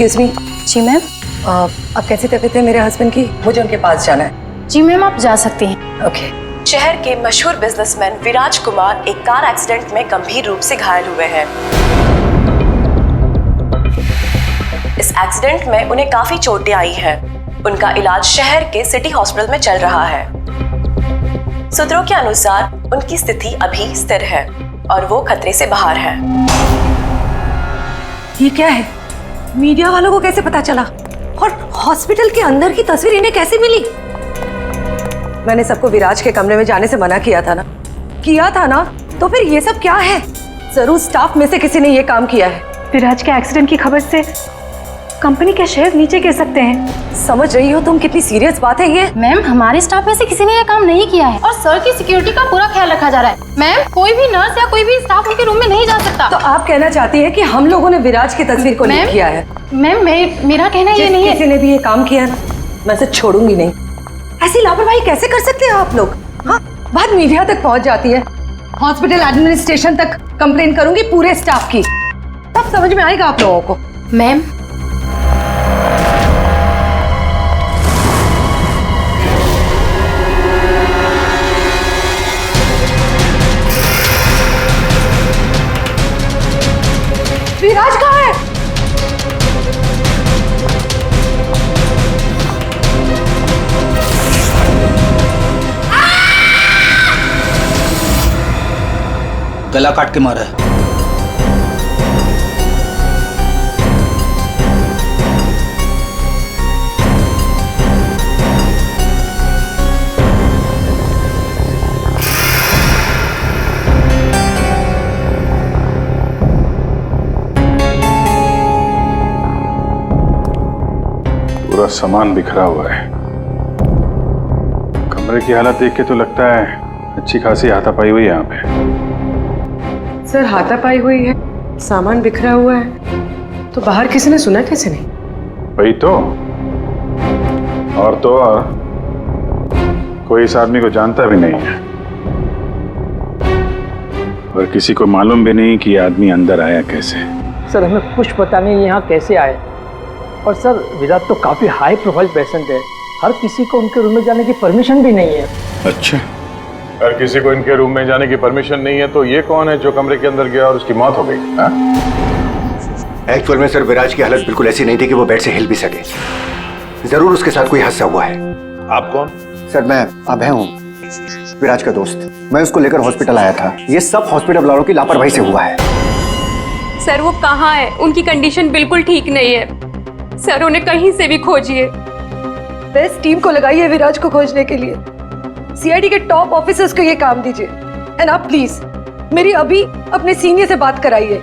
Excuse me. जी ma'am. अब कैसी तबीयत है मेरे हस्बैंड की? मुझे उनके पास जाना है। जी मैम, आप जा सकती हैं। ओके। शहर के मशहूर बिजनेसमैन विराज कुमार एक कार एक्सीडेंट में गंभीर रूप से घायल हुए हैं। इस एक्सीडेंट में उन्हें काफी चोटें आई हैं। उनका इलाज शहर के सिटी हॉस्पिटल में चल रहा है। सूत्रों के अनुसार उनकी स्थिति अभी स्थिर है और वो खतरे से बाहर है। ये क्या है? मीडिया वालों को कैसे पता चला? और हॉस्पिटल के अंदर की तस्वीर इन्हें कैसे मिली? मैंने सबको विराज के कमरे में जाने से मना किया था ना? तो फिर ये सब क्या है? जरूर स्टाफ में से किसी ने ये काम किया है। विराज के एक्सीडेंट की खबर से कंपनी के शेयर नीचे गिर सकते हैं। समझ रही हो तुम कितनी सीरियस बात है ये? मैम, हमारे स्टाफ में से किसी ने ये काम नहीं किया है और सर की सिक्योरिटी का पूरा ख्याल रखा जा रहा है। मैम, कोई भी नर्स या कोई भी स्टाफ उनके रूम में नहीं जा सकता। तो आप कहना चाहती है कि हम लोगों ने विराज की तस्वीर को लीक किया है? मैम, मेरा कहना ये नहीं है। किसी ने भी ये काम किया ना, मैं इसे छोड़ूंगी नहीं। ऐसी लापरवाही कैसे कर सकते हैं आप लोग? हाँ, बात मीडिया तक पहुंच जाती है, हॉस्पिटल एडमिनिस्ट्रेशन तक कंप्लेन करूंगी पूरे स्टाफ की, तब समझ में आएगा आप लोगों को। मैम, विराज कहाँ है? गला काट के मारा है। पूरा सामान बिखरा हुआ है। कमरे की हालत देख के तो लगता है अच्छी खासी हाथापाई हुई है यहाँ पे। सर, हाथापाई हुई है, सामान बिखरा हुआ है, तो बाहर किसी ने सुना कैसे नहीं? वही तो, और कोई इस आदमी को जानता भी नहीं है और किसी को मालूम भी नहीं कि ये आदमी अंदर आया कैसे। सर, हमें कुछ पता नहीं यहाँ कैसे आए। और सर, विराट तो काफी हाई प्रोफाइल पेशेंट है, हर किसी को उनके रूम में जाने की परमिशन भी नहीं है। अच्छा, हर किसी को इनके रूम में जाने की परमिशन नहीं है, तो ये कौन है जो कमरे के अंदर गया और उसकी मौत हो गई? एक्चुअल में सर, विराज की हालत बिल्कुल ऐसी नहीं थी कि वो बेड से हिल भी सके। जरूर उसके साथ कोई हादसा हुआ है। आप कौन? सर, मैं अभय हूँ, विराज का दोस्त। मैं उसको लेकर हॉस्पिटल आया था। ये सब हॉस्पिटल वालों की लापरवाही से हुआ है। सर, वो कहाँ है? उनकी कंडीशन बिल्कुल ठीक नहीं है सर, उन्हें कहीं से भी खोजिए। बेस्ट टीम को लगाइए विराज को खोजने के लिए। सीआईडी के टॉप ऑफिसर्स को ये काम दीजिए। एंड आप प्लीज मेरी अभी अपने सीनियर से बात कराइए,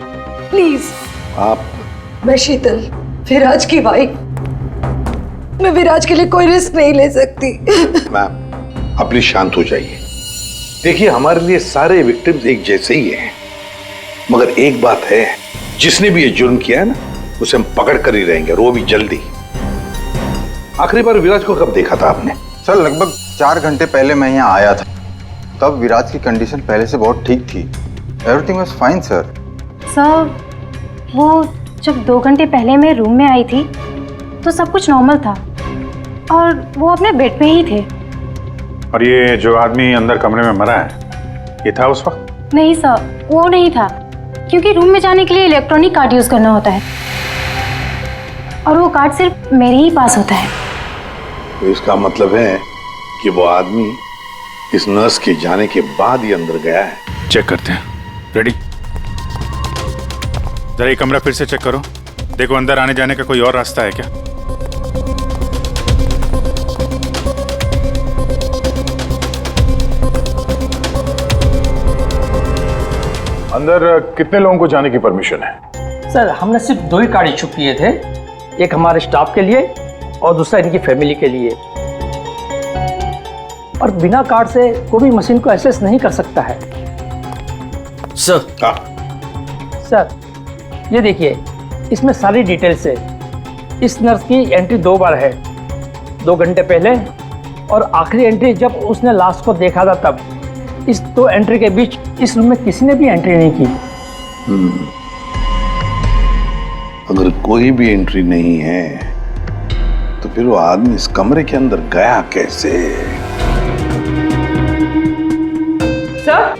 प्लीज। आप? मैं शीतल, विराज की वाइफ। मैं विराज के लिए कोई रिस्क नहीं ले सकती। मैम, आप प्लीज शांत हो जाइए। देखिए, हमारे लिए सारे विक्टिम्स एक जैसे ही हैं, मगर एक बात है, जिसने भी ये जुर्म किया है ना, उसे हम पकड़ कर ही रहेंगे, और वो भी जल्दी। आखिरी बार विराज को कब देखा था आपने? सर, लगभग 4 घंटे पहले मैं यहाँ आया था। तब विराज की कंडीशन पहले से बहुत ठीक थी। Everything was fine sir. Sir, वो जब 2 घंटे पहले मैं रूम में आई थी तो सब कुछ नॉर्मल था और वो अपने बेड पे ही थे। और ये जो आदमी अंदर कमरे में मरा है, ये था उस वक्त? नहीं सर, वो नहीं था, क्योंकि रूम में जाने के लिए इलेक्ट्रॉनिक कार्ड यूज करना होता है और वो कार्ड सिर्फ मेरे ही पास होता है। तो इसका मतलब है कि वो आदमी इस नर्स के जाने के बाद ही अंदर गया है। चेक करते हैं। रेडी? जरा ये कमरा फिर से चेक करो, देखो अंदर आने जाने का कोई और रास्ता है क्या। अंदर कितने लोगों को जाने की परमिशन है? सर, हमने सिर्फ 2 ही कार्ड इशू किए थे, एक हमारे स्टाफ के लिए और दूसरा इनकी फैमिली के लिए। और बिना कार्ड से कोई भी मशीन को एक्सेस नहीं कर सकता है। सर, सर, ये देखिए, इसमें सारी डिटेल्स है। इस नर्स की एंट्री 2 बार है, 2 घंटे पहले और आखिरी एंट्री जब उसने लास्ट को देखा था तब। इस 2 एंट्री के बीच इस रूम में किसी ने भी एंट्री नहीं की। अगर कोई भी एंट्री नहीं है तो फिर वो आदमी इस कमरे के अंदर गया कैसे? सर,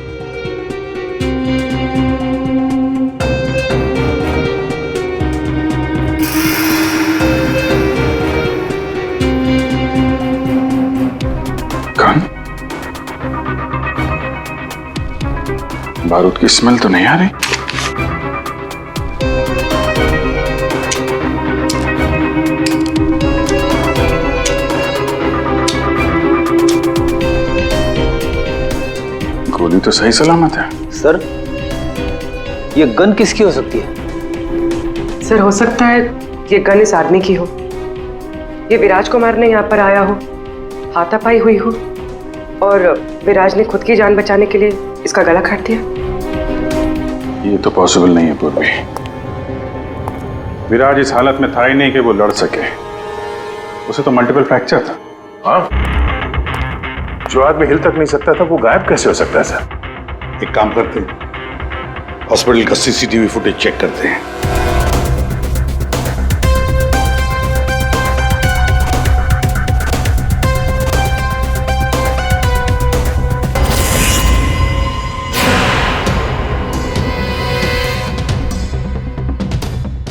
कौन? बारूद की स्मेल तो नहीं आ रही। गोली तो सही सलामत है। सर, ये गन किसकी हो सकती है? सर हो सकता है ये गन इस आदमी की हो, ये विराज को मारने यहाँ पर आया हो, हाथापाई हुई हो और विराज ने खुद की जान बचाने के लिए इसका गला काट दिया। ये तो पॉसिबल नहीं है पूर्वी। विराज इस हालत में था ही नहीं कि वो लड़ सके। उसे तो मल्टीपल फ्रैक्चर था। हाँ, जो आदमी हिल तक नहीं सकता था वो गायब कैसे हो सकता है सर? एक काम करते हैं, हॉस्पिटल का सीसीटीवी फुटेज चेक करते हैं।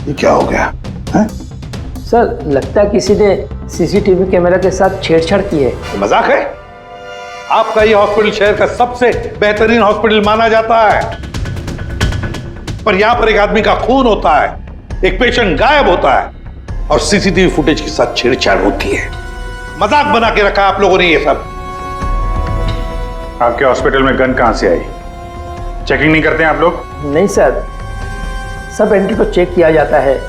ये क्या हो गया है? सर, लगता है किसी ने सीसीटीवी कैमरा के साथ छेड़छाड़ की है। मजाक है? आपका ये हॉस्पिटल शहर का सबसे बेहतरीन हॉस्पिटल माना जाता है, पर यहां पर एक आदमी का खून होता है, एक पेशेंट गायब होता है और सीसीटीवी फुटेज के साथ छेड़छाड़ होती है। मजाक बना के रखा आप लोगों ने ये सब। आपके हॉस्पिटल में गन कहां से आई? चेकिंग नहीं करते हैं आप लोग? नहीं सर, सब एंट्री को चेक किया जाता है।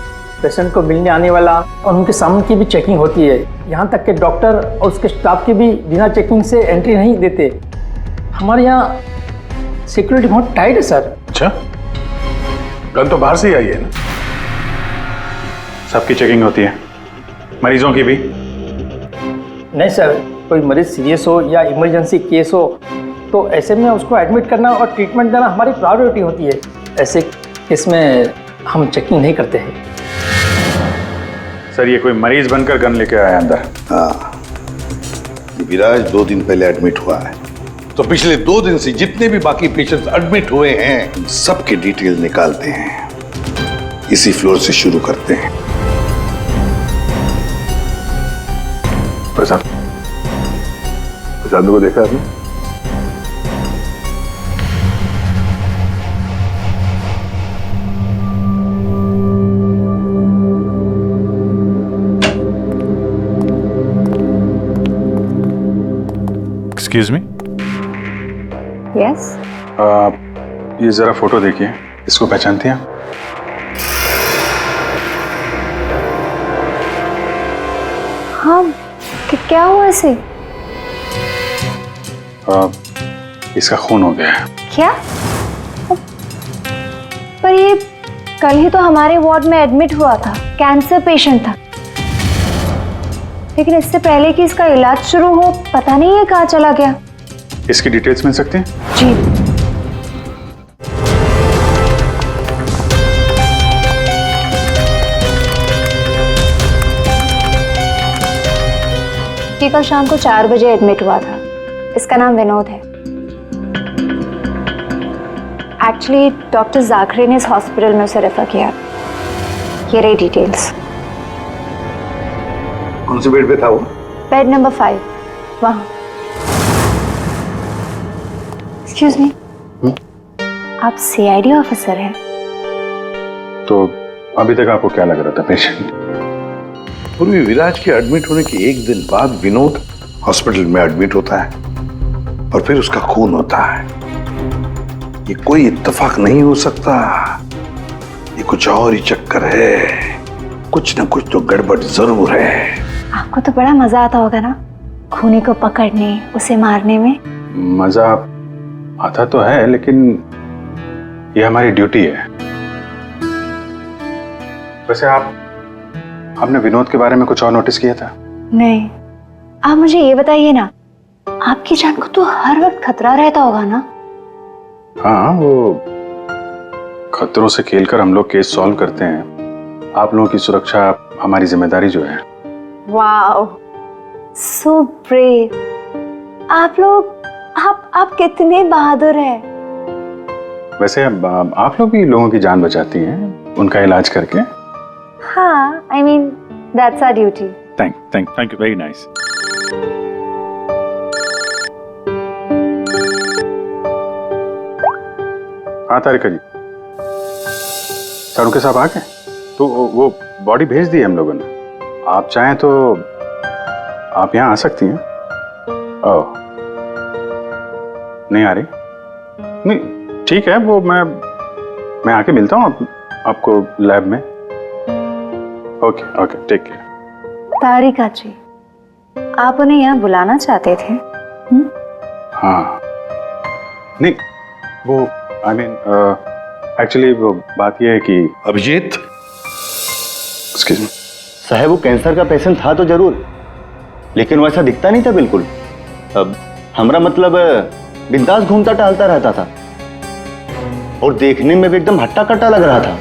पेशेंट को मिलने आने वाला और उनके सामान की भी चेकिंग होती है। यहाँ तक कि डॉक्टर और उसके स्टाफ की भी बिना चेकिंग से एंट्री नहीं देते। हमारे यहाँ सिक्योरिटी बहुत टाइट है सर। अच्छा, गन तो बाहर से ही आई है ना? सबकी चेकिंग होती है, मरीजों की भी? नहीं सर, कोई मरीज सीरियस हो या इमरजेंसी केस हो तो ऐसे में उसको एडमिट करना और ट्रीटमेंट देना हमारी प्रायोरिटी होती है। ऐसे केस में हम चेकिंग नहीं करते हैं। सर, ये कोई मरीज बनकर गन लेके आया अंदर? हाँ, विराज 2 दिन पहले एडमिट हुआ है, तो पिछले 2 दिन से जितने भी बाकी पेशेंट्स एडमिट हुए हैं उन सबके डिटेल निकालते हैं। इसी फ्लोर से शुरू करते हैं। प्रसाद को देखा आपने? Excuse me. यस। ये जरा फोटो देखिए, इसको पहचानती हैं? हाँ, क्या हुआ इसे? इसका खून हो गया है। क्या? पर ये कल ही तो हमारे वार्ड में एडमिट हुआ था, कैंसर पेशेंट था। लेकिन इससे पहले कि इसका इलाज शुरू हो, पता नहीं ये कहाँ चला गया। इसकी डिटेल्स मिल सकती हैं? जी। ये कल शाम को 4 बजे एडमिट हुआ था। इसका नाम विनोद है। एक्चुअली डॉक्टर जाखरे ने इस हॉस्पिटल में उसे रेफर किया। ये रही डिटेल्स। कौन से बेड पे था वो? बेड नंबर 5, वहाँ। एक्सक्यूज मी, आप सीआईडी ऑफिसर हैं? तो अभी तक आपको क्या लग रहा था पेशेंट? पूर्वी विराज के एडमिट होने के 1 दिन बाद विनोद हॉस्पिटल में एडमिट होता है और फिर उसका खून होता है। ये कोई इत्तेफाक नहीं हो सकता, ये कुछ और ही चक्कर है। कुछ ना कुछ तो गड़बड़ जरूर है। आपको तो बड़ा मजा आता होगा ना, खूनी को पकड़ने, उसे मारने में। मजा आता तो है, लेकिन ये हमारी ड्यूटी है। वैसे आपने विनोद के बारे में कुछ और नोटिस किया था? नहीं। आप मुझे ये बताइए ना, आपकी जान को तो हर वक्त खतरा रहता होगा ना? हाँ, वो खतरों से खेलकर हम लोग केस सॉल्व करते हैं, आप लोगों की सुरक्षा हमारी जिम्मेदारी जो है। Wow, so brave. आप कितने बहादुर हैं। वैसे आप लोग भी लोगों की जान बचाती हैं उनका इलाज करके। हाँ, I mean that's our duty. Thank you, very nice. हाँ तारिका जी, सारुके साहब आ गए? तो वो बॉडी भेज दी है हम लोगों ने। आप चाहें तो आप यहाँ आ सकती हैं। ओह, नहीं आ रही? नहीं, ठीक है, वो मैं आके मिलता हूँ आपको लैब में। Okay, take care. Tarika ji, आप उन्हें यहाँ बुलाना चाहते थे? हाँ, नहीं, वो आई मीन एक्चुअली वो बात ये है कि अभिजीत, एक्सक्यूज मी साहब, वो कैंसर का पेशेंट था तो जरूर, लेकिन वैसा दिखता नहीं था बिल्कुल। अब हमारा मतलब बिंदास घूमता टहलता रहता था और देखने में भी एकदम हट्टा कट्टा लग रहा था।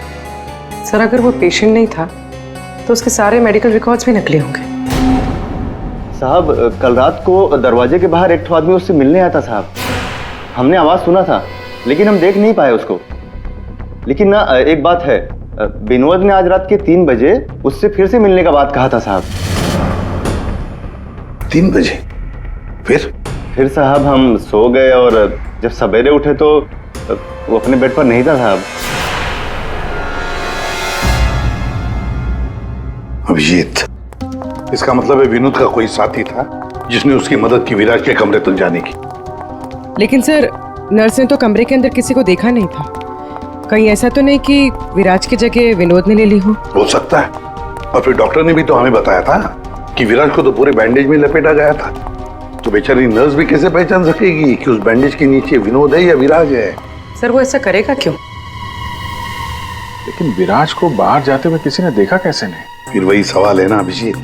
सर, अगर वो पेशेंट नहीं था तो उसके सारे मेडिकल रिकॉर्ड्स भी नकली होंगे। साहब, कल रात को दरवाजे के बाहर एक ठो आदमी उससे मिलने आया था साहब। हमने आवाज सुना था लेकिन हम देख नहीं पाए उसको। लेकिन ना एक बात है, विनोद ने आज रात के 3 बजे उससे फिर से मिलने का बात कहा था साहब। 3 बजे? फिर साहब हम सो गए और जब सवेरे उठे तो वो अपने बेड पर नहीं था साहब। अभिजीत, इसका मतलब है विनोद का कोई साथी था जिसने उसकी मदद की विराज के कमरे तक जाने की। लेकिन सर, नर्स ने तो कमरे के अंदर किसी को देखा नहीं था। कहीं ऐसा तो नहीं कि विराज की जगह विनोद ने ले ली हो सकता है। और फिर डॉक्टर ने भी तो हमें बताया था कि विराज को तो पूरे बैंडेज में लपेटा गया था। तो बेचारी नर्स भी कैसे पहचान सकेगी कि उस बैंडेज के नीचे विनोद है या विराज है? सर, वो ऐसा करेगा क्यों? लेकिन विराज को बाहर जाते हुए किसी ने देखा कैसे नहीं? फिर वही सवाल है ना अभिजीत,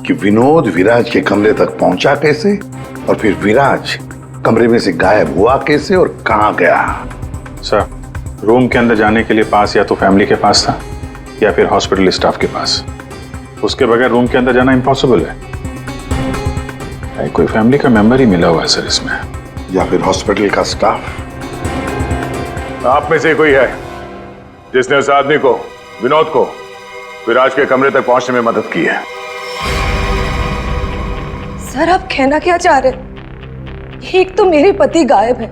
कि विनोद विराज के कमरे तक पहुंचा कैसे और फिर विराज कमरे में से गायब हुआ कैसे और कहां गया? सर, रूम के अंदर जाने के लिए पास या तो फैमिली के पास था या फिर हॉस्पिटल स्टाफ के पास। उसके बगैर रूम के अंदर जाना इम्पॉसिबल है। कोई फैमिली का मेंबर ही मिला हुआ है सर इसमें, या फिर हॉस्पिटल का स्टाफ। आप में से कोई है जिसने उस आदमी को, विनोद को, विराज के कमरे तक पहुंचने में मदद की है? सर, आप कहना क्या चाह रहे? एक तो मेरे पति गायब है,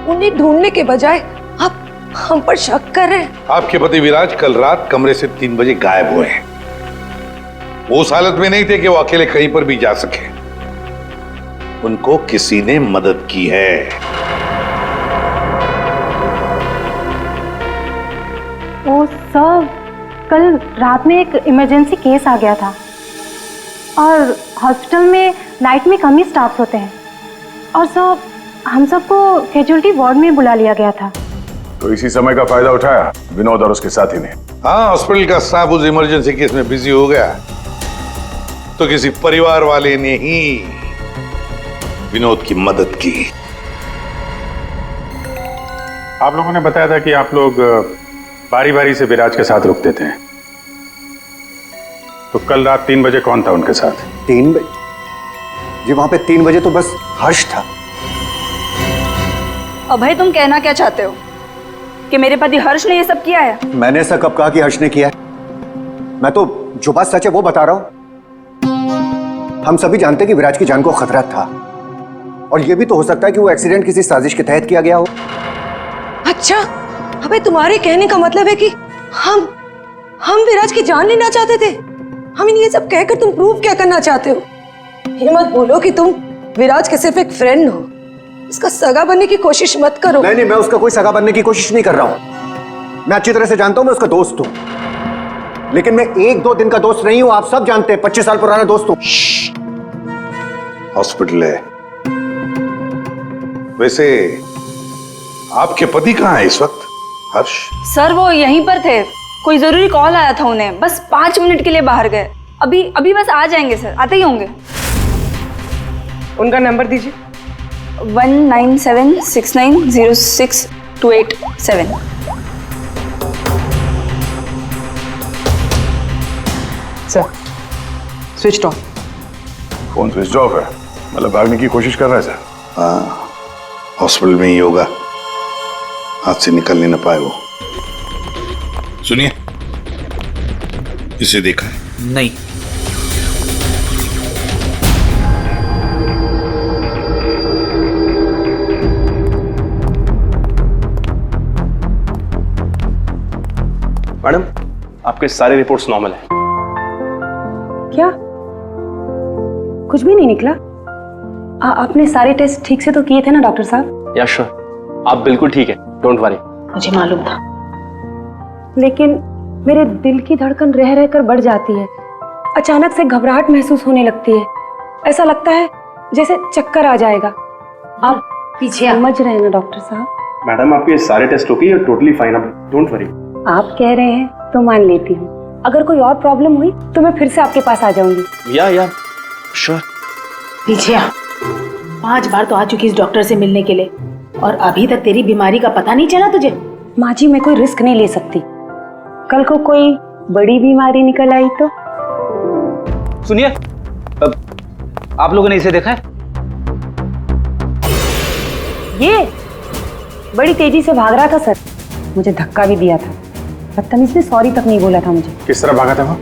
उन्हें ढूंढने के बजाय आप हम पर शक कर रहे हैं। आपके पति विराज कल रात कमरे से 3 बजे गायब हुए हैं। वो उस हालत में नहीं थे कि वो अकेले कहीं पर भी जा सके। उनको किसी ने मदद की है। ओ सर, कल रात में एक इमरजेंसी केस आ गया था और हॉस्पिटल में नाइट में कम ही स्टाफ होते हैं और सर हम सबको कैजुअलिटी वार्ड में बुला लिया गया था। तो इसी समय का फायदा उठाया विनोद और उसके साथी ने। हाँ, हॉस्पिटल का स्टाफ उस इमरजेंसी केस में बिजी हो गया तो किसी परिवार वाले ने ही विनोद की मदद की। आप लोगों ने बताया था कि आप लोग बारी बारी से विराज के साथ रुकते थे, तो कल रात 3 बजे कौन था उनके साथ? 3 बजे जी, वहां पे 3 बजे तो बस हर्ष था। अभय, तुम कहना क्या चाहते हो कि मेरे पति हर्ष ने ये सब किया है? मैंने ऐसा कब कहा कि हर्ष ने किया है? मैं तो जो बात सच है वो बता रहा हूं। हम सभी जानते हैं कि विराज की जान को खतरा था और ये भी तो हो सकता है कि वो एक्सीडेंट किसी साजिश के तहत किया गया हो। अच्छा, अबे तुम्हारे कहने का मतलब है कि हम विराज की जान लेना चाहते थे? हम ये सब कहकर तुम प्रूव क्या करना चाहते हो? ये मत बोलो कि तुम विराज के सिर्फ एक फ्रेंड हो, उसका सगा बनने की कोशिश मत करो। नहीं, मैं उसका कोई सगा बनने की कोशिश नहीं कर रहा हूं। मैं अच्छी तरह से जानता हूं मैं उसका दोस्त हूं, लेकिन मैं 1-2 दिन का दोस्त नहीं हूं। आप सब जानते हैं 25 साल पुराना दोस्त हूं। हॉस्पिटल है। वैसे आपके पति कहाँ है इस वक्त? हर्ष? सर, वो यहीं पर थे। कोई जरूरी कॉल आया था उन्हें, बस 5 मिनट के लिए बाहर गए। अभी बस आ जाएंगे सर, आते ही होंगे। उनका नंबर दीजिए। 1976906287। Sir switch off. Phone switch off है, मतलब भागने की कोशिश कर रहा है सर। हाँ, हॉस्पिटल में ही होगा, हाथ से निकलने न पाए वो। सुनिए, इसे देखा है? नहीं। मैडम, आपके सारे रिपोर्ट्स नॉर्मल हैं। क्या कुछ भी नहीं निकला? आपने सारे टेस्ट ठीक से तो किए थे ना डॉक्टर साहब? या श्योर, आप बिल्कुल ठीक है, डोंट वरी। मुझे मालूम था, लेकिन मेरे दिल की धड़कन रह रहकर बढ़ जाती है। अचानक से घबराहट महसूस होने लगती है। ऐसा लगता है जैसे चक्कर आ जाएगा। आप पीछे समझ रहे हैं ना डॉक्टर साहब? मैडम, आपके सारे test okay, you're totally fine, अब डोंट वरी। आप कह रहे हैं तो मान लेती हूँ। अगर कोई और प्रॉब्लम हुई तो मैं फिर से आपके पास आ जाऊंगी। या श्योर। पीछे आ। 5 बार तो आ चुकी इस डॉक्टर से मिलने के लिए और अभी तक तेरी बीमारी का पता नहीं चला तुझे? माँ जी, मैं कोई रिस्क नहीं ले सकती। कल को कोई बड़ी बीमारी निकल आई तो? सुनिए, आप लोगों ने इसे देखा है? ये बड़ी तेजी से भाग रहा था सर, मुझे धक्का भी दिया था। बदतमीज ने सॉरी तक नहीं बोला था मुझे। किस तरह भागा था वो?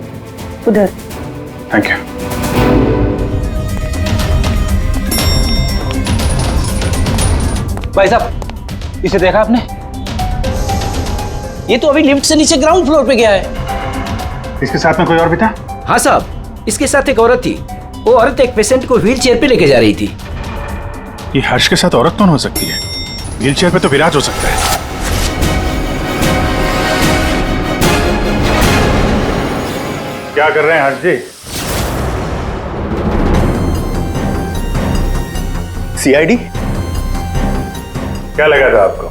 उधर। Thank you. भाई साहब, इसे देखा आपने? ये तो अभी लिफ्ट से नीचे ग्राउंड फ्लोर पे गया है। इसके साथ में कोई और भी था? हाँ साहब, इसके साथ एक औरत थी। वो औरत एक पेशेंट को व्हील चेयर पे लेके जा रही थी। ये हर्ष के साथ औरत कौन हो सकती है? व्हील चेयर पे तो विराज हो सकता है। क्या कर रहे हैं हर्ष जी? सीआईडी? क्या लगा था आपको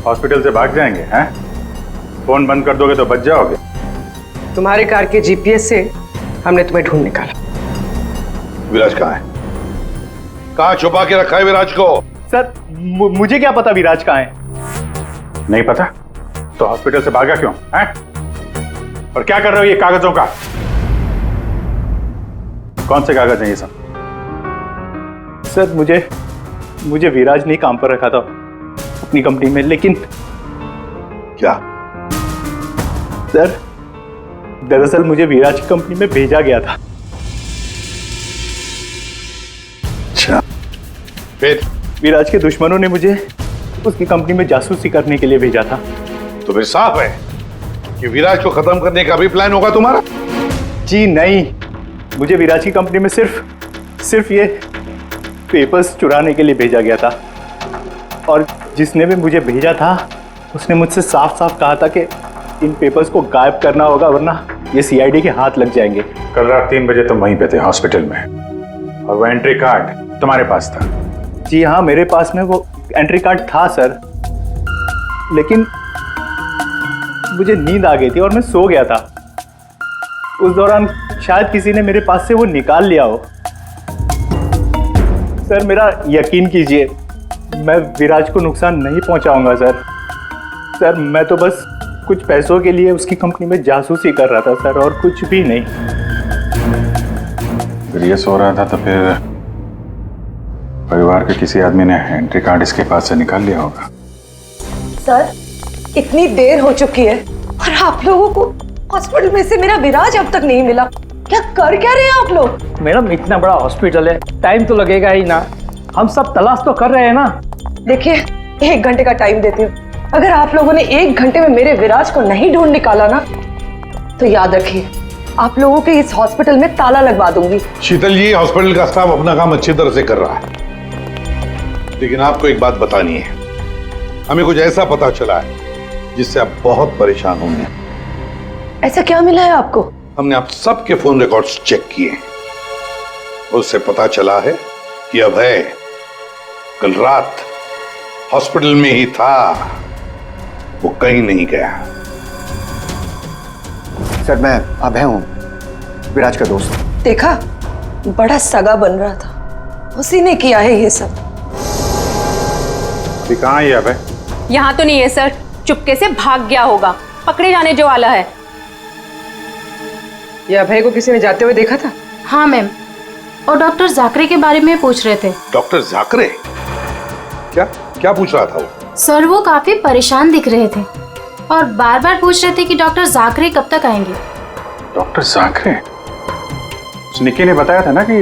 हॉस्पिटल से भाग जाएंगे? हैं? फोन बंद कर दोगे तो बच जाओगे। तुम्हारे कार के जीपीएस से हमने तुम्हें ढूंढ निकाला। विराज कहाँ है? कहाँ छुपा के रखा है विराज को? सर, मुझे क्या पता विराज कहाँ है? नहीं पता तो हॉस्पिटल से भागा क्यों? हैं? और क्या कर रहे हो ये कागजों का? कौन से कागज हैं ये सब? सर, मुझे विराज ने काम पर रखा था अपनी कंपनी में, लेकिन क्या? सर, दरअसल मुझे विराज की कंपनी में भेजा गया था। अच्छा, फिर? विराज के दुश्मनों ने मुझे उसकी कंपनी में जासूसी करने के लिए भेजा था। तो फिर साफ है कि विराज को खत्म करने का भी प्लान होगा तुम्हारा? जी नहीं, मुझे विराज की कंपनी में सिर्फ ये पेपर्स चुराने के लिए भेजा गया था। और जिसने भी मुझे भेजा था उसने मुझसे साफ साफ कहा था कि इन पेपर्स को गायब करना होगा, वरना ये सीआईडी के हाथ लग जाएंगे। कल रात 3 बजे तुम वहीं पे थे हॉस्पिटल में, और वो एंट्री कार्ड तुम्हारे पास था? जी हाँ, मेरे पास में वो एंट्री कार्ड था सर, लेकिन मुझे नींद आ गई थी और मैं सो गया था। उस दौरान शायद किसी ने मेरे पास से वो निकाल लिया हो। सर, मेरा यकीन कीजिए, मैं विराज को नुकसान नहीं पहुंचाऊंगा सर। सर, मैं तो बस कुछ पैसों के लिए उसकी कंपनी में जासूसी कर रहा था सर, और कुछ भी नहीं। फिर ये सो रहा था तो फिर परिवार के किसी आदमी ने एंट्री कार्ड इसके पास से निकाल लिया होगा। सर, इतनी देर हो चुकी है और आप लोगों को हॉस्पिटल में से मेरा विराज अब तक नहीं मिला। क्या कर क्या रहे हैं आप लोग? मैडम, इतना बड़ा हॉस्पिटल है, टाइम तो लगेगा ही ना। हम सब तलाश तो कर रहे हैं ना। देखिए, 1 घंटे का टाइम देती हूँ। अगर आप लोगों ने 1 घंटे में मेरे विराज को नहीं ढूंढ निकाला ना, तो याद रखिए, आप लोगों के इस हॉस्पिटल में ताला लगवा दूंगी। शीतल जी, हॉस्पिटल का स्टाफ अपना काम अच्छी तरह से कर रहा है, लेकिन आपको एक बात बतानी है। हमें कुछ ऐसा पता चला है जिससे आप बहुत परेशान होंगे। ऐसा क्या मिला है आपको? हमने आप सबके फोन रिकॉर्ड्स चेक किए, उससे पता चला है कि अभय कल रात हॉस्पिटल में ही था, वो कहीं नहीं गया। सर, मैं अभय हूं, विराज का दोस्त। देखा, बड़ा सगा बन रहा था, उसी ने किया है ये सब। अभी कहाँ है अभय? यहाँ तो नहीं है सर, चुपके से भाग गया होगा, पकड़े जाने जो वाला है। ये अभय को किसी ने जाते हुए देखा था? हाँ मैम, और डॉक्टर जाकरे के बारे में पूछ रहे थे। डॉक्टर जाकरे? क्या क्या पूछ रहा था वो? सर वो काफी परेशान दिख रहे थे और बार बार पूछ रहे थे कि डॉक्टर जाकरे कब तक आएंगे। डॉक्टर जाकरे? निकी ने बताया था ना कि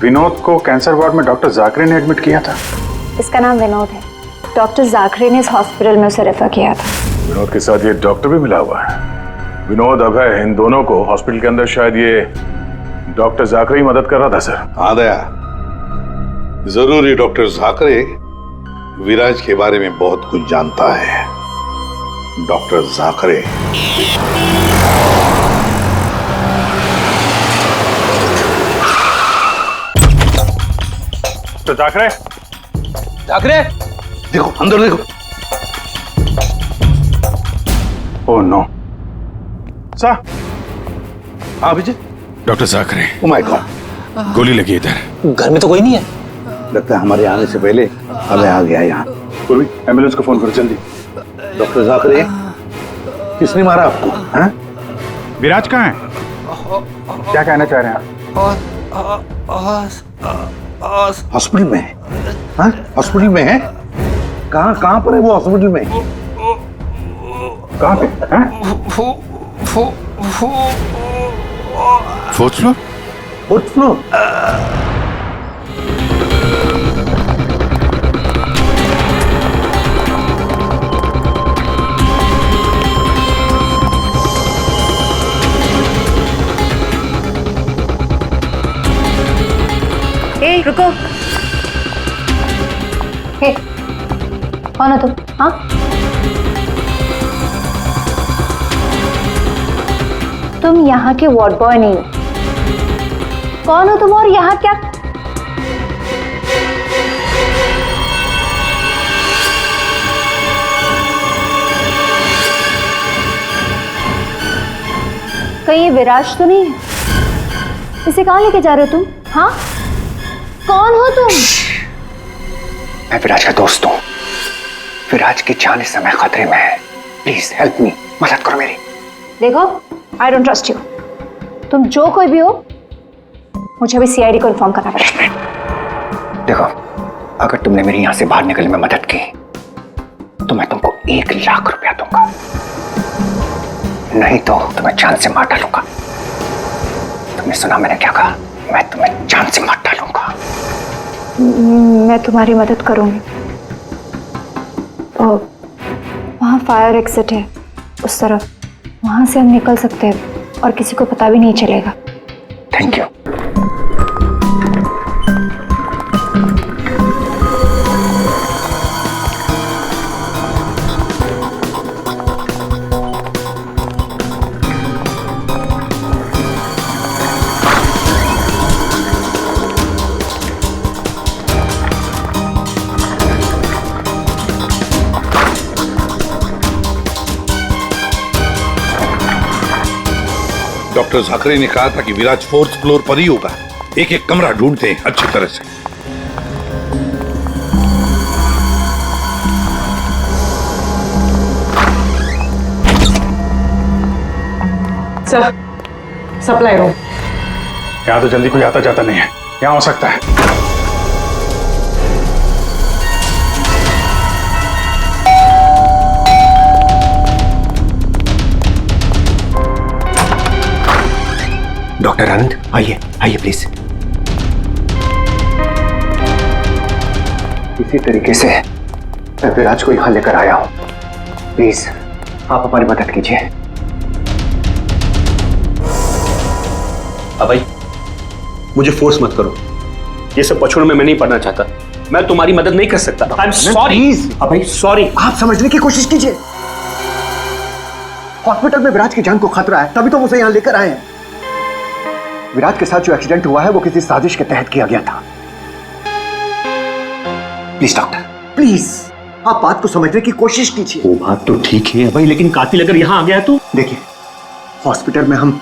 विनोद को कैंसर वार्ड में डॉक्टर जाकरे ने एडमिट किया था। इसका नाम विनोद है। डॉक्टर जाकरे ने इस हॉस्पिटल में उसे रेफर किया था। विनोद के साथ ये डॉक्टर भी मिला हुआ है। विनोद, अभय, इन दोनों को हॉस्पिटल के अंदर शायद ये डॉक्टर जाकरे ही मदद कर रहा था सर। हाँ दया, जरूर ये डॉक्टर जाकरे विराज के बारे में बहुत कुछ जानता है। डॉक्टर जाकरे। तो जाकरे? जाकरे, देखो अंदर देखो। Oh no. सा? हाँ Vijay. Doctor Jakre. Oh my God. गोली लगी इधर। घर में तो कोई नहीं है। लगता है हमारे आने से पहले अबे आ गया यहाँ। पूर्वी, एम्बुलेंस को फोन करो जल्दी। डॉक्टर जाकरे, किसने मारा आपको? हाँ? विराज कहाँ है? क्या कहना चाह रहे हैं आप? हॉस्पिटल में है? हाँ? हॉस्पिटल में है? कहाँ पर है वो हॉस्पिटल में? कहाँ पे? Fourth floor? Fourth floor? ए, रुको। हे, कौन हो तुम? हाँ? तुम यहाँ के वार्ड बॉय नहीं हो। कौन हो तुम और यहाँ क्या? कहीं ये विराज तो नहीं है? इसे कहाँ लेके जा रहे हो तुम? हाँ? कौन हो तुम? मैं विराज का दोस्त हूँ। विराज की जान इस समय खतरे में है। प्लीज हेल्प मी, मदद करो मेरी। देखो, आई डोंट ट्रस्ट यू। तुम जो कोई भी हो, मुझे अभी सीआईडी को इन्फॉर्म करना पड़ेगा। देखो, अगर तुमने मेरी यहाँ से बाहर निकलने में मदद की तो मैं तुमको 1 लाख रुपया दूंगा, नहीं तो तुम्हें जान से मार डालूंगा। तुमने सुना मैंने क्या कहा? मैं तुम्हें जान से मार डालूंगा। मैं तुम्हारी मदद करूंगी। वहाँ फायर एग्जिट है उस तरफ, वहां से हम निकल सकते हैं और किसी को पता भी नहीं चलेगा। Thank you. डॉक्टर जाकरे ने कहा था कि विराज 4th फ्लोर पर ही होगा। एक एक कमरा ढूंढते हैं अच्छी तरह से। Sir, supply room. यहाँ तो जल्दी कोई आता जाता नहीं है। यहाँ हो सकता है। डॉक्टर आनंद, आइए आइए प्लीज। इसी तरीके से मैं विराज को यहां लेकर आया हूं। प्लीज आप हमारी मदद कीजिए। अभय, मुझे फोर्स मत करो। ये सब पछुड़ में मैं नहीं पढ़ना चाहता। मैं तुम्हारी मदद नहीं कर सकता। I am sorry. Abhay sorry. आप समझने की कोशिश कीजिए। हॉस्पिटल में विराज की जान को खतरा है, तभी तो उसे यहां लेकर आए हैं। विराज के साथ जो एक्सीडेंट हुआ है वो किसी साजिश के तहत किया गया था। प्लीज डॉक्टर, प्लीज आप बात को समझने की कोशिश कीजिए। वो बात तो ठीक है भाई, लेकिन कातिल अगर यहाँ आ गया तो? देखिए, हॉस्पिटल में हम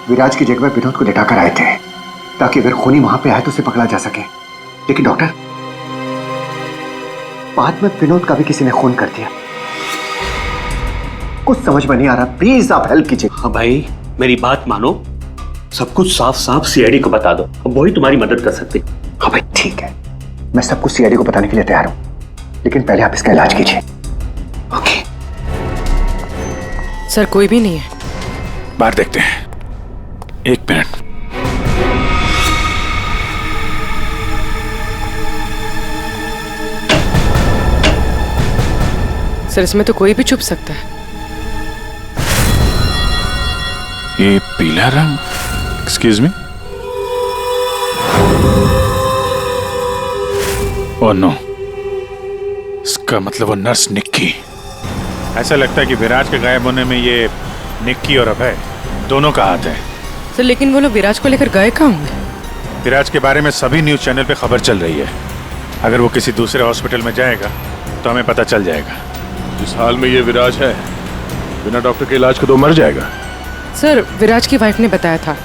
विराज की जगह विनोद को लेटाकर आए थे ताकि अगर खूनी वहां पे आए तो उसे पकड़ा जा सके। लेकिन डॉक्टर, बाद में विनोद का भी किसी ने खून कर दिया। कुछ समझ में नहीं आ रहा। प्लीज आप हेल्प कीजिए। हाँ भाई, मेरी बात मानो। सब कुछ साफ साफ सीआईडी को बता दो, अब वही तुम्हारी मदद कर सकते। हाँ भाई ठीक है, मैं सब कुछ सीआईडी को बताने के लिए तैयार हूँ, लेकिन पहले आप इसका इलाज कीजिए। ओके सर कोई भी नहीं है। बाहर देखते हैं, 1 मिनट। सर इसमें तो कोई भी छुप सकता है। ये पीला रंग, एक्सक्यूज मी। ओह नो, इसका मतलब वो नर्स निक्की। ऐसा लगता है कि विराज के गायब होने में ये निक्की और अभय दोनों का हाथ है। सर लेकिन वो लोग विराज को लेकर गए कहाँ होंगे? विराज के बारे में सभी न्यूज चैनल पे खबर चल रही है। अगर वो किसी दूसरे हॉस्पिटल में जाएगा तो हमें पता चल जाएगा। जिस हाल में ये विराज है, बिना डॉक्टर के इलाज के तो मर जाएगा। सर विराज की वाइफ ने बताया था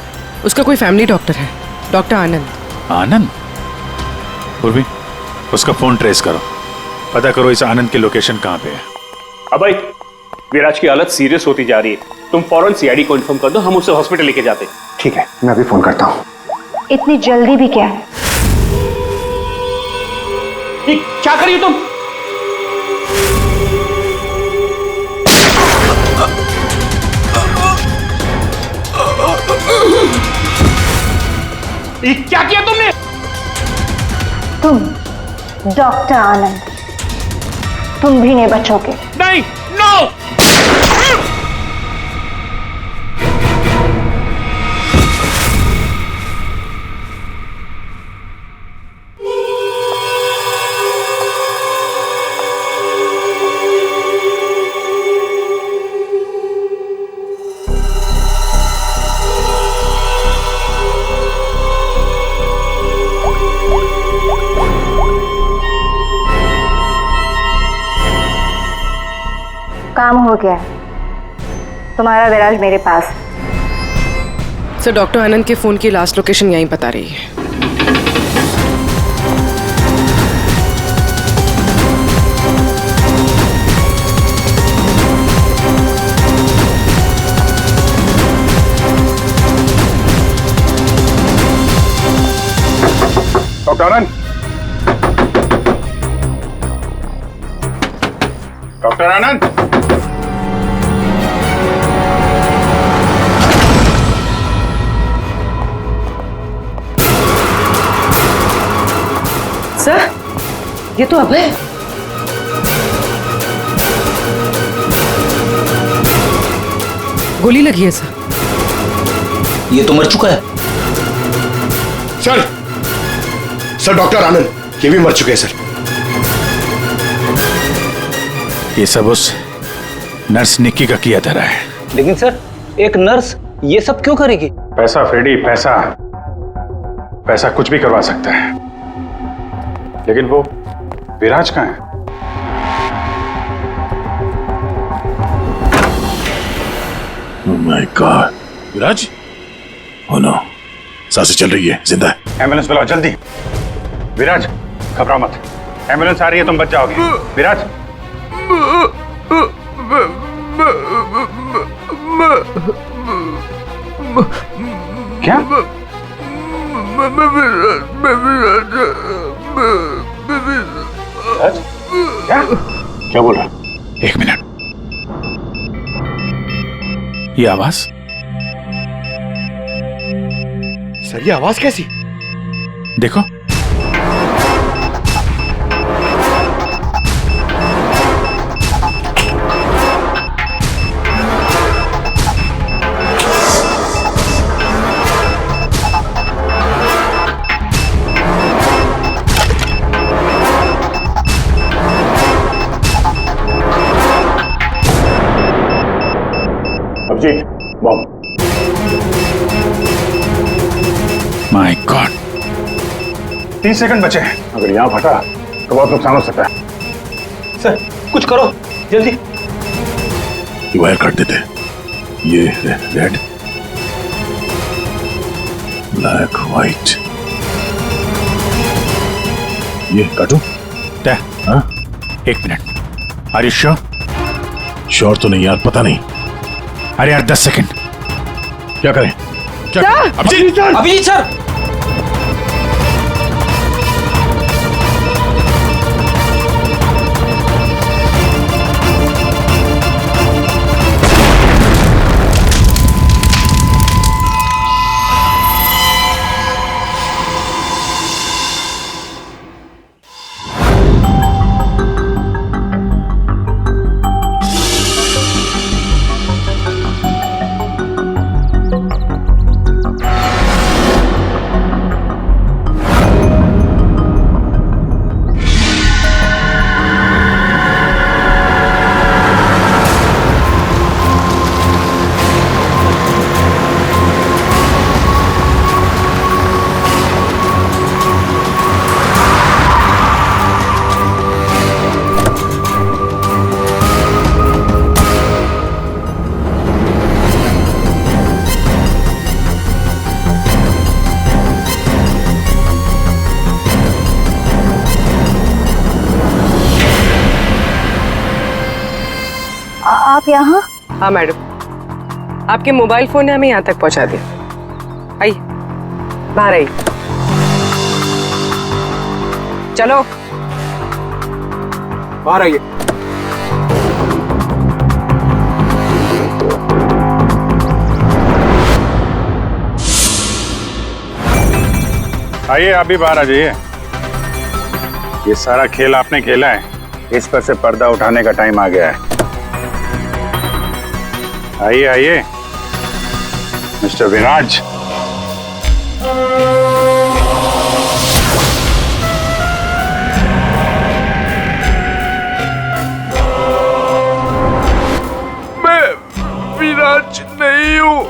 उसका कोई फैमिली डॉक्टर है, डॉक्टर आनंद। आनंद? पूर्वी, उसका फोन ट्रेस करो, पता करो इस आनंद की लोकेशन कहाँ पे है। अभय, विराज की हालत सीरियस होती जा रही है, तुम फौरन सीआईडी को इन्फॉर्म कर दो, हम उसे हॉस्पिटल लेके जाते। ठीक है, मैं अभी फोन करता हूँ। इतनी जल्दी भी क्या है? क्या करिए तुम? क्या किया तुमने? तुम डॉक्टर आनंद, तुम भी नहीं बचोगे। नहीं, नो! काम हो गया, तुम्हारा विराज मेरे पास। सर डॉक्टर आनंद के फोन की लास्ट लोकेशन यहीं बता रही है। डॉक्टर आनंद, डॉक्टर आनंद, सर ये तो अभय। गोली लगी है सर। ये तो मर चुका है। सर डॉक्टर आनंद ये भी मर चुके हैं सर। ये सब उस नर्स निक्की का किया धरा है। लेकिन सर एक नर्स ये सब क्यों करेगी? पैसा फ्रेडी, पैसा, पैसा कुछ भी करवा सकता है। लेकिन वो विराज कहाँ है? Oh my God, Viraj? Oh no, सांसें चल रही है, जिंदा है। एम्बुलेंस बुलाओ जल्दी। विराज घबराओ मत, एम्बुलेंस आ रही है, तुम बच जाओगे। विराज क्या? क्या क्या बोल रहा? 1 मिनट, ये आवाज? सर ये आवाज कैसी? देखो, Abhijeet, bomb. My god, 30 second बचे हैं। अगर यहां फटा तो बहुत नुकसान हो सकता है। सर कुछ करो जल्दी। ये वायर काट देते, ये रेड ब्लैक व्हाइट, ये काटू? हाँ? 1 minute, are you sure? Sure तो नहीं यार, पता नहीं। अरे यार 10 सेकंड। क्या करें? क्या अभिजीत सर, अभिजीत सर, आप यहाँ? हाँ मैडम, आपके मोबाइल फोन ने हमें यहाँ तक पहुँचा दिया। आइए बाहर आइए, चलो बाहर आइए। आइए, आप भी बाहर आ जाइए। ये सारा खेल आपने खेला है, इस पर से पर्दा उठाने का टाइम आ गया है। आइए आइए मिस्टर विराज। मैं विराज नहीं हूँ।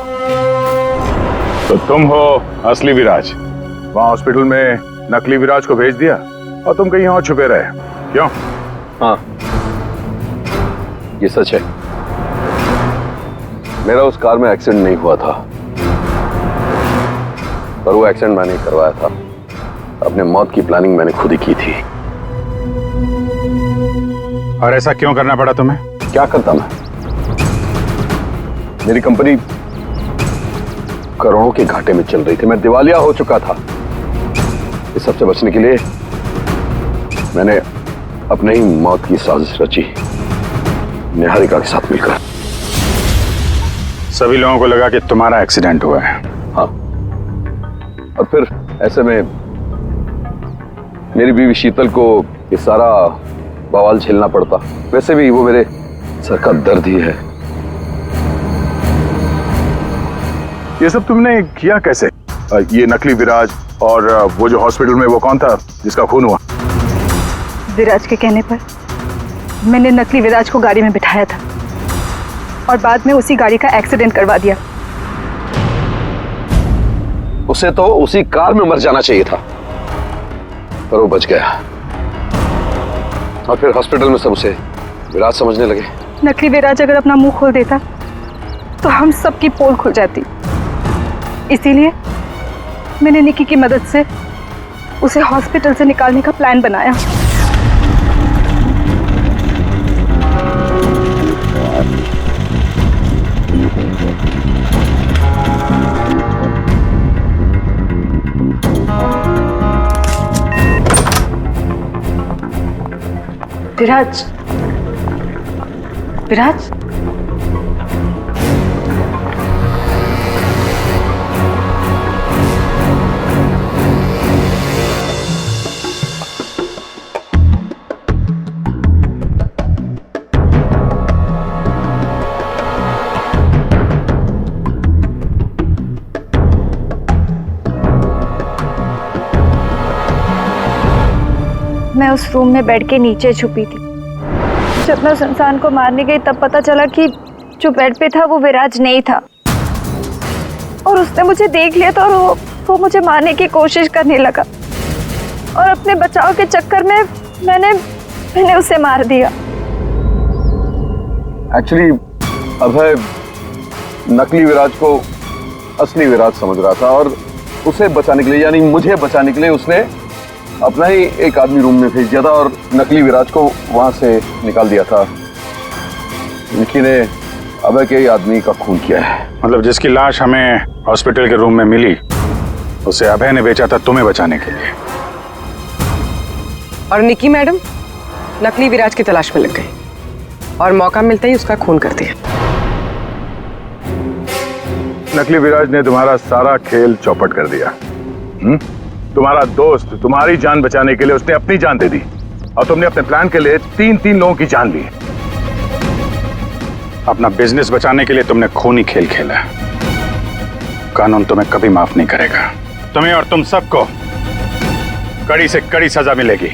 तो तुम हो असली विराज। वहां हॉस्पिटल में नकली विराज को भेज दिया और तुम कहीं और छुपे रहे, क्यों? हाँ, ये सच है। मेरा उस कार में एक्सीडेंट नहीं हुआ था, पर वो एक्सीडेंट मैंने करवाया था। अपने मौत की प्लानिंग मैंने खुद ही की थी। और ऐसा क्यों करना पड़ा तुम्हें? क्या करता मैं? मेरी कंपनी करोड़ों के घाटे में चल रही थी, मैं दिवालिया हो चुका था। इस सबसे बचने के लिए मैंने अपने ही मौत की साजिश रची, निहारिका के साथ मिलकर। सभी लोगों को लगा कि तुम्हारा एक्सीडेंट हुआ है। हाँ, और फिर ऐसे में मेरी बीवी शीतल को ये सारा बवाल झेलना पड़ता। वैसे भी वो मेरे सर का दर्द ही है। ये सब तुमने किया कैसे? ये नकली विराज और वो जो हॉस्पिटल में वो कौन था जिसका खून हुआ? विराज के कहने पर मैंने नकली विराज को गाड़ी में बिठाया था और बाद में उसी गाड़ी का एक्सीडेंट करवा दिया। उसे तो उसी कार में मर जाना चाहिए था, पर वो बच गया। और फिर हॉस्पिटल में सब उसे विराज समझने लगे। नकली विराज अगर अपना मुंह खोल देता तो हम सबकी पोल खुल जाती। इसीलिए मैंने निकी की मदद से उसे हॉस्पिटल से निकालने का प्लान बनाया। विराज, विराज, मैं उस रूम में बेड के नीचे छुपी थी। जब मैं उस इंसान को मारने गई तब पता चला कि जो बेड पे था वो विराज नहीं था, और उसने मुझे देख लिया था और वो मुझे मारने की कोशिश करने लगा, और अपने बचाव के चक्कर में मैंने उसे मार दिया। एक्चुअली अभय नकली विराज को असली विराज समझ रहा था, और उसे बचाने के लिए, यानी मुझे बचाने के लिए, उसने अपना ही एक आदमी रूम में भेज दिया था और नकली विराज को वहां से निकाल दिया था। निकी ने अभय के ही आदमी का खून किया है। मतलब जिसकी लाश हमें हॉस्पिटल के रूम में मिली उसे अभय ने बेचा था तुम्हें बचाने के लिए। और निकी मैडम नकली विराज की तलाश में लग गई और मौका मिलते ही उसका खून कर दिया। नकली विराज ने तुम्हारा सारा खेल चौपट कर दिया। तुम्हारा दोस्त तुम्हारी जान बचाने के लिए उसने अपनी जान दे दी और तुमने अपने प्लान के लिए 3 लोगों की जान ली। अपना बिजनेस बचाने के लिए तुमने खूनी खेल खेला। कानून तुम्हें कभी माफ नहीं करेगा। तुम्हें और तुम सबको कड़ी से कड़ी सजा मिलेगी।